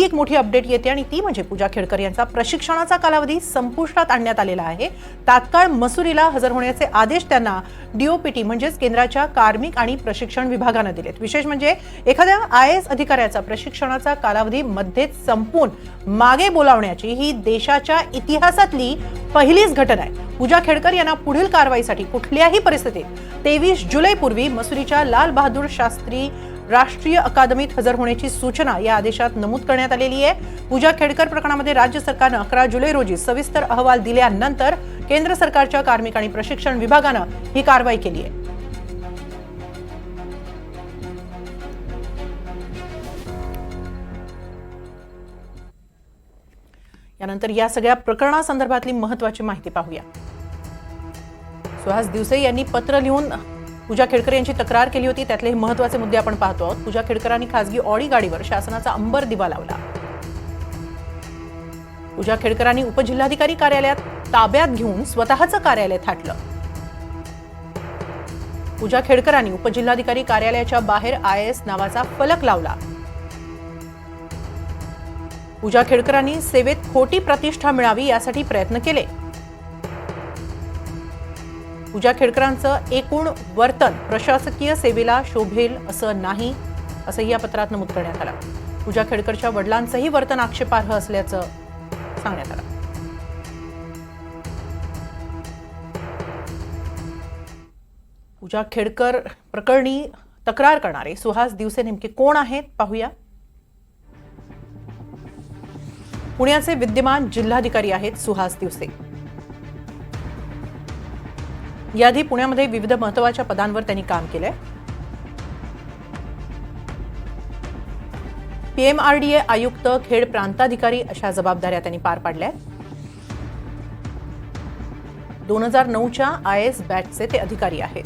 एक मोठी अपडेट येते आणि ती म्हणजे पूजा खेडकर यांचा प्रशिक्षणाचा कालावधी संपुष्टात आणण्यात आलेला आहे। तात्काळ मसुरीला हजर होण्याचे आदेश त्यांना डीओपीटी म्हणजेच केंद्राच्या कार्मिक आणि प्रशिक्षण विभागाने दिलेत। विशेष म्हणजे एखाद्या आयएएस अधिकाऱ्याचा प्रशिक्षणाचा कालावधी मध्येच संपून मागे बोलावण्याची ही देशाच्या इतिहासातली पहिलीच घटना आहे। पूजा खेडकर यांना पुढील कारवाईसाठी कुठल्याही परिस्थितीत 23 जुलैपूर्वी मसुरीच्या लाल बहादूर शास्त्री राष्ट्रीय अकादमीत हजर होण्याची सूचना या आदेशात नमूद करण्यात आलेली आहे। पूजा खेडकर प्रकरणामध्ये राज्य सरकारने 11 जुलै रोजी सविस्तर अहवाल दिल्यानंतर केंद्र सरकारच्या कार्मिक आणि प्रशिक्षण विभागाने ही कारवाई केली आहे। यानंतर या सगळ्या प्रकरणासंदर्भातली महत्त्वाची माहिती पाहूया। सुहास दिवसे यांनी पत्र लिहून पूजा खेडकर यांची तक्रार केली होती। त्यातले महत्त्वाचे मुद्दे आपण पाहतो आहोत। पूजा खेडकरांनी खासगी ऑडी गाडीवर शासनाचा अंबर दिवा लावला। पूजा खेडकरांनी उपजिल्हाधिकारी कार्यालयात ताब्यात घेऊन स्वतःचं कार्यालय थाटलं। पूजा खेडकरांनी उपजिल्हाधिकारी कार्यालयाच्या बाहेर आयएएस नावाचा फलक लावला। पूजा खेडकरांनी सेवेत खोटी प्रतिष्ठा मिळावी यासाठी प्रयत्न केले। पूजा खेडकरांचं एकूण वर्तन प्रशासकीय सेवेला शोभेल असं नाही, असंही या पत्रात नमूद करण्यात आलं। पूजा खेडकरच्या वडिलांचंही वर्तन आक्षेपार्ह असल्याचं सांगण्यात आलं। पूजा खेडकर प्रकरणी तक्रार करणारे सुहास दिवसे नेमके कोण आहेत पाहूया। पुण्याचे विद्यमान जिल्हाधिकारी आहेत सुहास दिवसे। याआधी पुण्यामध्ये विविध महत्त्वाच्या पदांवर त्यांनी काम केलंय। पीएमआरडीए आयुक्त, खेड प्रांताधिकारी अशा जबाबदाऱ्या त्यांनी पार पाडल्या। 2009च्या आयएएस बॅचचे ते अधिकारी आहेत।